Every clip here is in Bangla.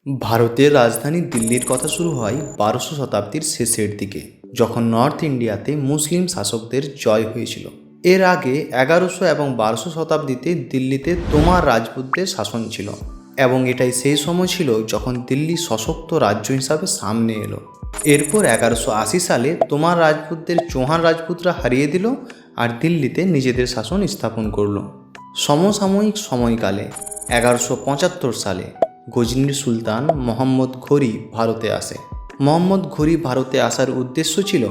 ভারতের রাজধানী দিল্লির কথা শুরু হয় 1200 শতাব্দীর শেষের দিকে, যখন নর্থ ইন্ডিয়াতে মুসলিম শাসকদের জয় হয়েছিল। এর আগে 1100 এবং 1200 শতাব্দীতে দিল্লিতে তোমার রাজপুতদের শাসন ছিল, এবং এটাই সেই সময় ছিল যখন দিল্লি সশক্ত রাজ্য হিসাবে সামনে এলো। এরপর 1180 সালে তোমার রাজপুতদের চৌহান রাজপুতরা হারিয়ে দিল আর দিল্লিতে নিজেদের শাসন স্থাপন করলো। সমসাময়িক সময়কালে 1175 সালে গজনির সুলতান মোহাম্মদ ঘুরি ভারতে আসে। মোহাম্মদ ঘুরি ভারতে আসার উদ্দেশ্য ছিল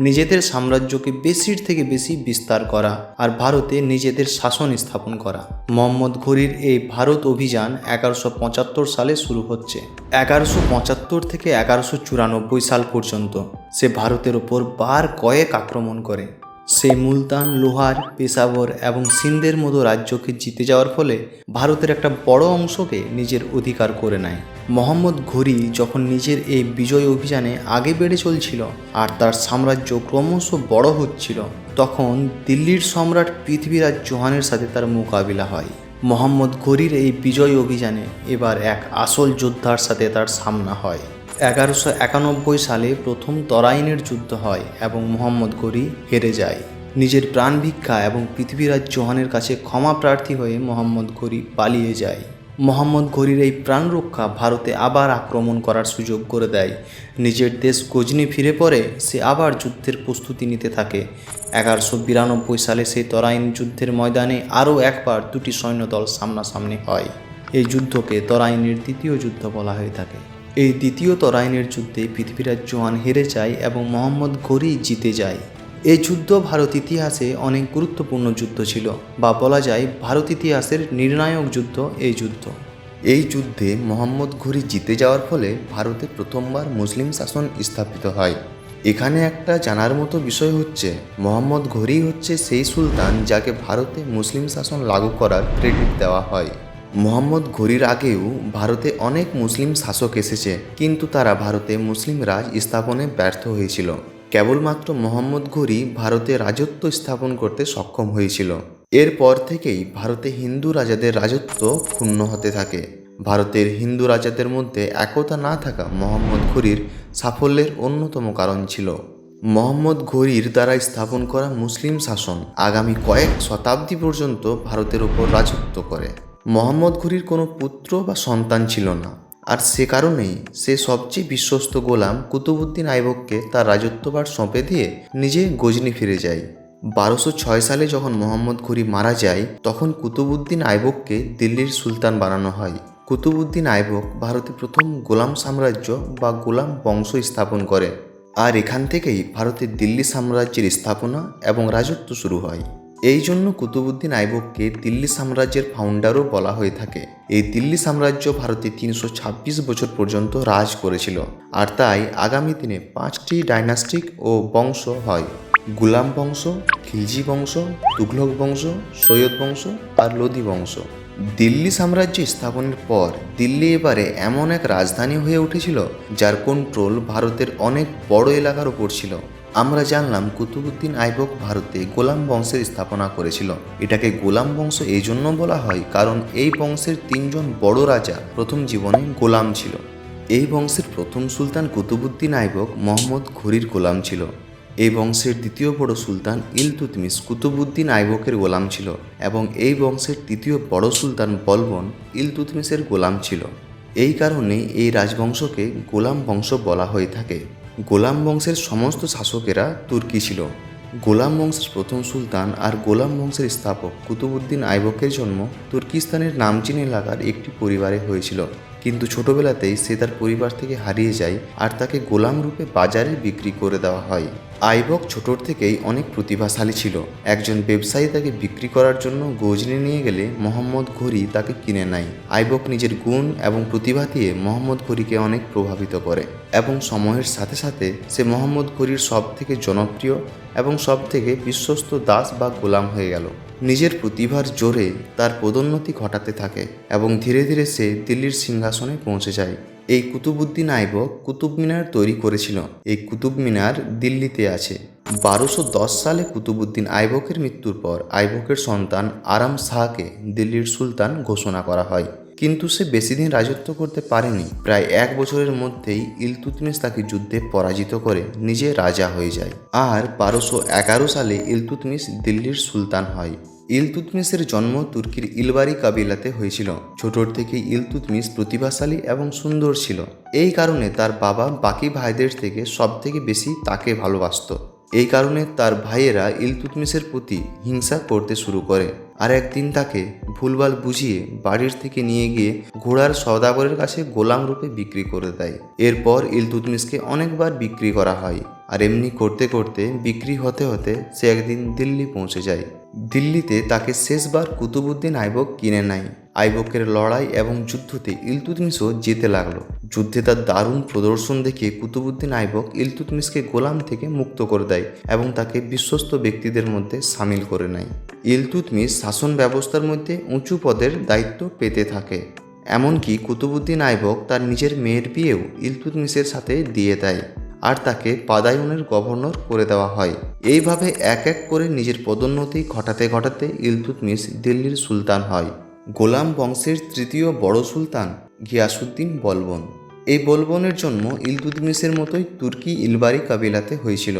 নিজেদের সাম্রাজ্যকে বেশির থেকে বেশি বিস্তার করা আর ভারতে নিজেদের শাসন স্থাপন করা। মোহাম্মদ ঘুরির এই ভারত অভিযান 1175 সালে শুরু হচ্ছে। 1175 থেকে 1194 সাল পর্যন্ত সে ভারতের ওপর বার কয়েক আক্রমণ করে। সে মুলতান, লোহার, পেশাওয়ার এবং সিন্ধের মতো রাজ্যকে জিতে যাওয়ার ফলে ভারতের একটা বড় অংশকে নিজের অধিকার করে নেয়। মোহাম্মদ ঘুরি যখন নিজের এই বিজয় অভিযানে আগে বেড়ে চলছিল আর তার সাম্রাজ্য ক্রমশ বড় হচ্ছিল, তখন দিল্লির সম্রাট পৃথ্বীরাজ চৌহানের সাথে তার মোকাবিলা হয়। মোহাম্মদ ঘুরির এই বিজয় অভিযানে এবার এক আসল যোদ্ধার সাথে তার সামনা হয়। 1191 সালে প্রথম তরাইনের যুদ্ধ হয় এবং মোহাম্মদ ঘুরি হেরে যায়। নিজের প্রাণ ভিক্ষা এবং পৃথ্বীরাজ চৌহানের কাছে ক্ষমা প্রার্থী হয়ে মোহাম্মদ ঘুরি পালিয়ে যায়। মোহাম্মদ ঘুরির এই প্রাণ রক্ষা ভারতে আবার আক্রমণ করার সুযোগ করে দেয়। নিজের দেশ গজনি ফিরে পড়ে সে আবার যুদ্ধের প্রস্তুতি নিতে থাকে। 1192 সালে সেই তরাইন যুদ্ধের ময়দানে আরও একবার দুটি সৈন্যদল সামনাসামনি হয়। এই যুদ্ধকে তরাইনের দ্বিতীয় যুদ্ধ বলা হয়ে থাকে। এই দ্বিতীয় তরাইনের যুদ্ধে পৃথ্বীরাজ চৌহান হেরে যায় এবং মোহাম্মদ ঘুরি জিতে যায়। এই যুদ্ধ ভারত ইতিহাসে অনেক গুরুত্বপূর্ণ যুদ্ধ ছিল, বা বলা যায় ভারত ইতিহাসের নির্ণায়ক যুদ্ধ এই যুদ্ধ। এই যুদ্ধে মোহাম্মদ ঘুরি জিতে যাওয়ার ফলে ভারতে প্রথমবার মুসলিম শাসন স্থাপিত হয়। এখানে একটা জানার মতো বিষয় হচ্ছে, মোহাম্মদ ঘুরি হচ্ছে সেই সুলতান যাকে ভারতে মুসলিম শাসন লাগু করার ক্রেডিট দেওয়া হয়। মোহাম্মদ ঘুরির আগেও ভারতে অনেক মুসলিম শাসক এসেছে, কিন্তু তারা ভারতে মুসলিম রাজ স্থাপনে ব্যর্থ হয়েছিল। কেবলমাত্র মোহাম্মদ ঘুরি ভারতে রাজত্ব স্থাপন করতে সক্ষম হয়েছিল। এরপর থেকেই ভারতে হিন্দু রাজাদের রাজত্ব ক্ষুণ্ণ হতে থাকে। ভারতের হিন্দু রাজাদের মধ্যে একতা না থাকা মোহাম্মদ ঘুরির সাফল্যের অন্যতম কারণ ছিল। মোহাম্মদ ঘুরির দ্বারা স্থাপন করা মুসলিম শাসন আগামী কয়েক শতাব্দী পর্যন্ত ভারতের ওপর রাজত্ব করে। মোহাম্মদ ঘুরির কোনো পুত্র বা সন্তান ছিল না, আর সে কারণেই সে সবচেয়ে বিশ্বস্ত গোলাম কুতুবউদ্দিন আইবককে তার রাজত্বভার সঁপে দিয়ে নিজে গজনি ফিরে যায়। 1206 সালে যখন মোহাম্মদ ঘুরি মারা যায়, তখন কুতুবউদ্দিন আইবককে দিল্লির সুলতান বানানো হয়। কুতুবউদ্দিন আইবক ভারতে প্রথম গোলাম সাম্রাজ্য বা গোলাম বংশ স্থাপন করে, আর এখান থেকেই ভারতের দিল্লি সাম্রাজ্যের স্থাপনা এবং রাজত্ব শুরু হয়। এই জন্য কুতুবউদ্দিন আইবককে দিল্লি সাম্রাজ্যের ফাউন্ডারও বলা হয়ে থাকে। এই দিল্লি সাম্রাজ্য ভারতে 326 বছর পর্যন্ত রাজ করেছিল, আর তাই আগামী দিনে 5টি ডাইনাস্টিক ও বংশ হয়: গুলাম বংশ, খিলজি বংশ, তুঘলক বংশ, সৈয়দ বংশ আর লোদি বংশ। দিল্লি সাম্রাজ্য স্থাপনের পর দিল্লি এবারে এমন এক রাজধানী হয়ে উঠেছিল যার কন্ট্রোল ভারতের অনেক বড় এলাকার ওপর ছিল। আমরা জানলাম কুতুবউদ্দিন আইবক ভারতে গোলাম বংশের স্থাপনা করেছিল। এটাকে গোলাম বংশ এই জন্য বলা হয় কারণ এই বংশের 3জন বড় রাজা প্রথম জীবনে গোলাম ছিল। এই বংশের প্রথম সুলতান কুতুবউদ্দিন আইবক মোহাম্মদ ঘুরির গোলাম ছিল। এই বংশের দ্বিতীয় বড় সুলতান ইলতুৎমিশ কুতুবউদ্দিন আইবকের গোলাম ছিল, এবং এই বংশের তৃতীয় বড় সুলতান বলবন ইলতুৎমিশের গোলাম ছিল। এই কারণে এই রাজবংশকে গোলাম বংশ বলা হয়ে থাকে। গোলাম বংশের সমস্ত শাসকেরা তুর্কি ছিল। গোলাম বংশের প্রথম সুলতান আর গোলাম বংশের স্থাপক কুতুবউদ্দিন আইবকের জন্ম তুর্কিস্তানের নামচিন এলাকার একটি পরিবারে হয়েছিল, কিন্তু ছোটবেলাতেই সে তার পরিবার থেকে হারিয়ে যায় আর তাকে গোলাম রূপে বাজারে বিক্রি করে দেওয়া হয়। আইবক ছোটোর থেকেই অনেক প্রতিভাশালী ছিল। একজন ব্যবসায়ী তাকে বিক্রি করার জন্য গজনি নিয়ে গেলে মোহাম্মদ ঘুরি তাকে কিনে নেয়। আইবক নিজের গুণ এবং প্রতিভা দিয়ে মোহাম্মদ ঘুরিকে অনেক প্রভাবিত করে, এবং সময়ের সাথে সাথে সে মোহাম্মদ ঘুরির সব থেকে জনপ্রিয় এবং সব থেকে বিশ্বস্ত দাস বা গোলাম হয়ে গেল। নিজের প্রতিভার জোরে তার পদোন্নতি ঘটাতে থাকে এবং ধীরে ধীরে সে দিল্লির সিংহাসনে পৌঁছে যায়। এই কুতুবউদ্দিন আইবক কুতুব মিনার তৈরি করেছিল। এই কুতুব মিনার দিল্লিতে আছে। 1210 সালে কুতুবউদ্দিন আইবকের মৃত্যুর পর আইবকের সন্তান আরাম শাহকে দিল্লির সুলতান ঘোষণা করা হয়। কিন্তু সে বেশি দিন রাজত্ব করতে পারেনি। প্রায় 1 বছরের মধ্যেই ইলতুৎমিশ তাকে যুদ্ধে পরাজিত করে নিজে রাজা হয়ে যায়। আর 1211 সালে ইলতুৎমিশ দিল্লির সুলতান হয়। ইলতুৎমিশের জন্ম তুর্কির ইলবারি কাবিলাতে হয়েছিল। ছোট থেকেই ইলতুৎমিশ প্রতিভাশালী এবং সুন্দর ছিল। এই কারণে তার বাবা বাকি ভাইদের থেকে সবথেকে বেশি তাকে ভালোবাসত। এই কারণে তার ভাইয়েরা ইলতুৎমিশের প্রতি হিংসা করতে শুরু করে। আর একদিন তাকে ভুলভাল বুঝিয়ে বাড়ির থেকে নিয়ে গিয়ে ঘোড়ার সওদাগরের কাছে গোলাম রূপে বিক্রি করে দেয়। এরপর ইলতুৎমিশকে অনেকবার বিক্রি করা হয়। আর এমনি করতে করতে বিক্রি হতে হতে সে একদিন দিল্লি পৌঁছে যায়। দিল্লিতে তাকে শেষবার কুতুবউদ্দিন আইবক কিনে নেয়। আইবকের লড়াই এবং যুদ্ধতে ইলতুৎমিশও জিতে লাগলো। যুদ্ধে তার দারুণ প্রদর্শন দেখে কুতুবউদ্দিন আইবক ইলতুৎমিশকে গোলাম থেকে মুক্ত করে দেয় এবং তাকে বিশ্বস্ত ব্যক্তিদের মধ্যে সামিল করে নেয়। ইলতুৎমিশ শাসন ব্যবস্থার মধ্যে উঁচু পদের দায়িত্ব পেতে থাকে। এমনকি কুতুবউদ্দিন আইবক তার নিজের মেয়ের বিয়েও ইলতুৎমিশের সাথে দিয়ে দেয় আর তাকে পাদায়ুনের গভর্নর করে দেওয়া হয়। এইভাবে এক এক করে নিজের পদোন্নতি ঘটাতে ঘটাতে ইলতুৎমিশ দিল্লির সুলতান হয়। গোলাম বংশের তৃতীয় বড় সুলতান গিয়াসউদ্দিন বলবন। এই বলবনের জন্ম ইলতুৎমিশের মতোই তুর্কি ইলবারি কাবিলাতে হয়েছিল।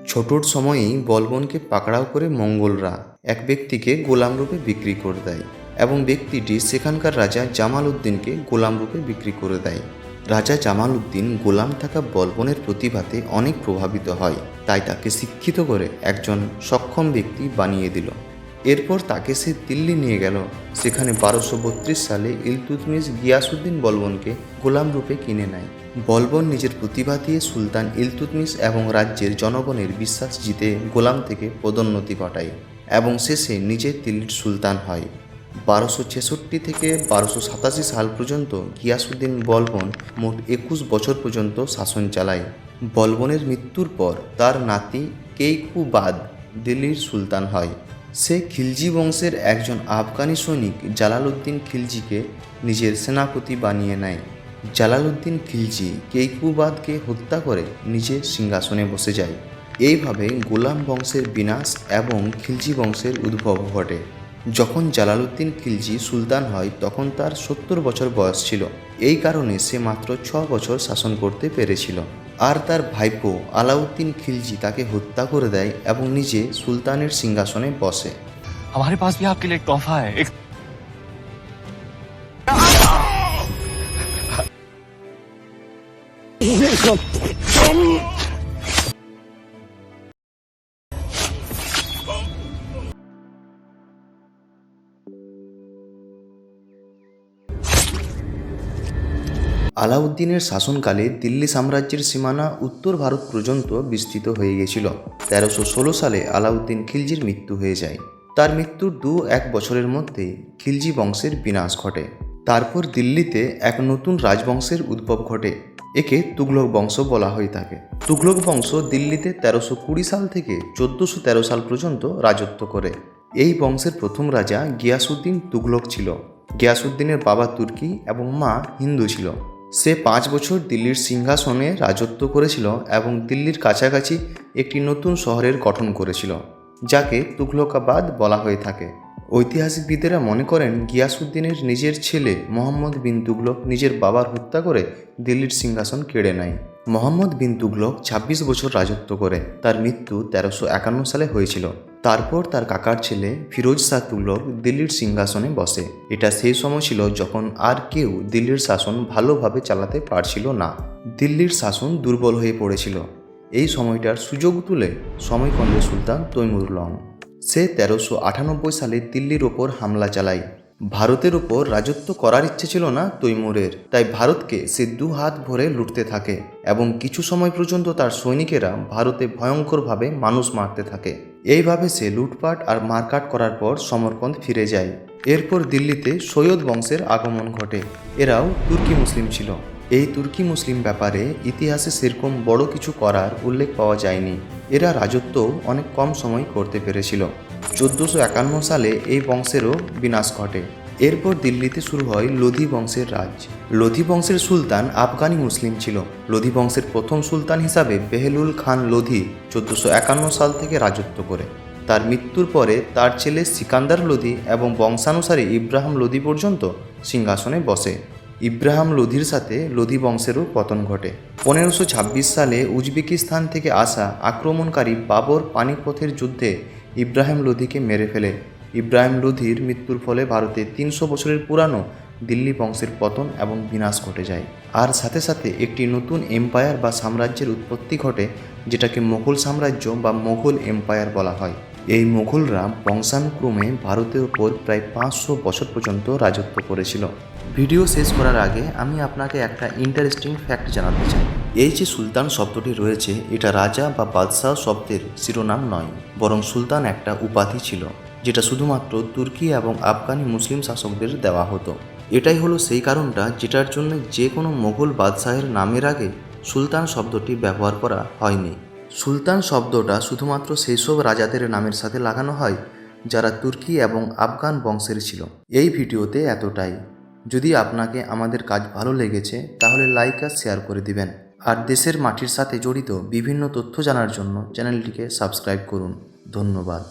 ছোটোর সময়েই বলবনকে পাকড়াও করে মঙ্গলরা এক ব্যক্তিকে গোলাম রূপে বিক্রি করে দেয় এবং ব্যক্তিটি সেখানকার রাজা জামাল উদ্দিনকে গোলাম রূপে বিক্রি করে দেয়। রাজা জামাল উদ্দিন গোলাম থাকা বলবনের প্রতিভাতে অনেক প্রভাবিত হয়, তাই তাকে শিক্ষিত করে একজন সক্ষম ব্যক্তি বানিয়ে দিল। এরপর তাকে সে দিল্লি নিয়ে গেল। সেখানে 1232 সালে ইলতুৎমিশ গিয়াসউদ্দিন বলবনকে গোলাম রূপে কিনে নেয়। বলবন নিজের প্রতিভা দিয়ে সুলতান ইলতুৎমিশ এবং রাজ্যের জনগণের বিশ্বাস জিতে গোলাম থেকে পদোন্নতি ঘটায় এবং শেষে নিজে দিল্লির সুলতান হয়। 1266 থেকে 1287 সাল পর্যন্ত গিয়াসউদ্দিন বলবন মোট 21 বছর পর্যন্ত শাসন চালায়। বলবনের মৃত্যুর পর তার নাতি কেইকুবাদ দিল্লির সুলতান হয়। সে খিলজি বংশের একজন আফগানি সৈনিক জালালউদ্দিন খিলজিকে নিজের সেনাপতি বানিয়ে নেয়। জালালউদ্দিন খিলজি কেইকুবাদকে হত্যা করে নিজের সিংহাসনে বসে যায়। এইভাবে গোলাম বংশের বিনাশ এবং খিলজি বংশের উদ্ভব ঘটে। যখন জালালউদ্দিন খিলজি সুলতান হয় তখন তার 70 বছর বয়স ছিল। এই কারণে সে মাত্র 6 বছর শাসন করতে পেরেছিল। আর তার ভাইপো আলাউদ্দিন খিলজি তাকে হত্যা করে দেয় এবং নিজে সুলতানের সিংহাসনে বসে। हमारे पास भी आपके लिए एक तोहफा है। एक আলাউদ্দিনের শাসনকালে দিল্লি সাম্রাজ্যের সীমানা উত্তর ভারত পর্যন্ত বিস্তৃত হয়ে গেছিল। 1316 সালে আলাউদ্দিন খিলজির মৃত্যু হয়ে যায়। তার মৃত্যুর 2-1 বছরের মধ্যে খিলজি বংশের বিনাশ ঘটে। তারপর দিল্লিতে এক নতুন রাজবংশের উদ্ভব ঘটে। একে তুগলক বংশ বলা হয়ে থাকে। তুগলক বংশ দিল্লিতে 1320 সাল থেকে 1413 সাল পর্যন্ত রাজত্ব করে। এই বংশের প্রথম রাজা গিয়াসউদ্দিন তুগলক ছিল। গিয়াসউদ্দিনের বাবা তুর্কি এবং মা হিন্দু ছিল। সে 5 বছর দিল্লির সিংহাসনে রাজত্ব করেছিল এবং দিল্লির কাছাকাছি একটি নতুন শহরের গঠন করেছিল, যাকে তুঘলকাবাদ বলা হয়ে থাকে। ঐতিহাসিকবিদেরা মনে করেন গিয়াসউদ্দিনের নিজের ছেলে মোহাম্মদ বিন তুঘলক নিজের বাবার হত্যা করে দিল্লির সিংহাসন কেড়ে নেয়। মোহাম্মদ বিন তুঘলক 26 বছর রাজত্ব করে। তার মৃত্যু 1351 সালে হয়েছিল। তারপর তার কাকার ছেলে ফিরোজ শাহ তুঘলক দিল্লির সিংহাসনে বসে। এটা সেই সময় ছিল যখন আর কেউ দিল্লির শাসন ভালোভাবে চালাতে পারছিল না। দিল্লির শাসন দুর্বল হয়ে পড়েছিল। এই সময়টার সুযোগ তুলে সময়কন্দে সুলতান তৈমুর লং। সে 1398 সালে দিল্লির ওপর হামলা চালায়। ভারতের ওপর রাজত্ব করার ইচ্ছে ছিল না তৈমুরের, তাই ভারতকে সে 2 হাত ভরে লুটতে থাকে এবং কিছু সময় পর্যন্ত তার সৈনিকেরা ভারতে ভয়ঙ্করভাবে মানুষ মারতে থাকে। এইভাবে সে লুটপাট আর মারকাট করার পর সমরকন্দ ফিরে যায়। এরপর দিল্লিতে সৈয়দ বংশের আগমন ঘটে। এরাও তুর্কি মুসলিম ছিল। এই তুর্কি মুসলিম ব্যাপারে ইতিহাসে সেরকম বড় কিছু করার উল্লেখ পাওয়া যায়নি। এরা রাজত্ব অনেক কম সময় করতে পেরেছিল। 1451 সালে এই বংশেরও বিনাশ ঘটে। এরপর দিল্লিতে শুরু হয় লোধি বংশের রাজ। লোধি বংশের সুলতান আফগানি মুসলিম ছিল। লোধি বংশের প্রথম সুলতান হিসাবে বেহলুল খান লোধি 1451 সাল থেকে রাজত্ব করে। তার মৃত্যুর পরে তার ছেলে সিকান্দার লোধি এবং বংশানুসারে ইব্রাহিম লোধি পর্যন্ত সিংহাসনে বসে। ইব্রাহিম লোধির সাথে লোধি বংশেরও পতন ঘটে। 1526 সালে উজবেকিস্তান থেকে আসা আক্রমণকারী বাবর পানিপথের যুদ্ধে ইব্রাহিম লোধিকে মেরে ফেলে। ইব্রাহিম লোধির মৃত্যুর ফলে ভারতে 300 বছরের পুরানো দিল্লি বংশের পতন এবং বিনাশ ঘটে যায়। আর সাথে সাথে একটি নতুন এম্পায়ার বা সাম্রাজ্যের উৎপত্তি ঘটে, যেটাকে মোগল সাম্রাজ্য বা মোগল এম্পায়ার বলা হয়। এই মোগলরা বংশানুক্রমে ভারতের ওপর প্রায় 500 বছর পর্যন্ত রাজত্ব করেছিল। ভিডিও শেষ করার আগে আমি আপনাকে একটা ইন্টারেস্টিং ফ্যাক্ট জানাতে চাই। এই যে সুলতান শব্দটি রয়েছে, এটা রাজা বা বাদশাহ শব্দের শিরোনাম নয়, বরং সুলতান একটা উপাধি ছিল, যেটা শুধুমাত্র তুর্কি এবং আফগানি মুসলিম শাসকদের দেওয়া হতো। এটাই হলো সেই কারণটা যেটার জন্য যে কোনো মোগল বাদশাহের নামের আগে সুলতান শব্দটি ব্যবহার করা হয়নি। সুলতান শব্দটা শুধুমাত্র সেই সব রাজাদের নামের সাথে লাগানো হয় যারা তুর্কি এবং আফগান বংশের ছিল। এই ভিডিওতে এতটাই। যদি আপনাকে আমাদের কাজ ভালো লেগেছে তাহলে লাইক আর শেয়ার করে দিবেন। আর দেশের মাটির সাথে জড়িত বিভিন্ন তথ্য জানার জন্য চ্যানেলটিকে সাবস্ক্রাইব করুন। ধন্যবাদ।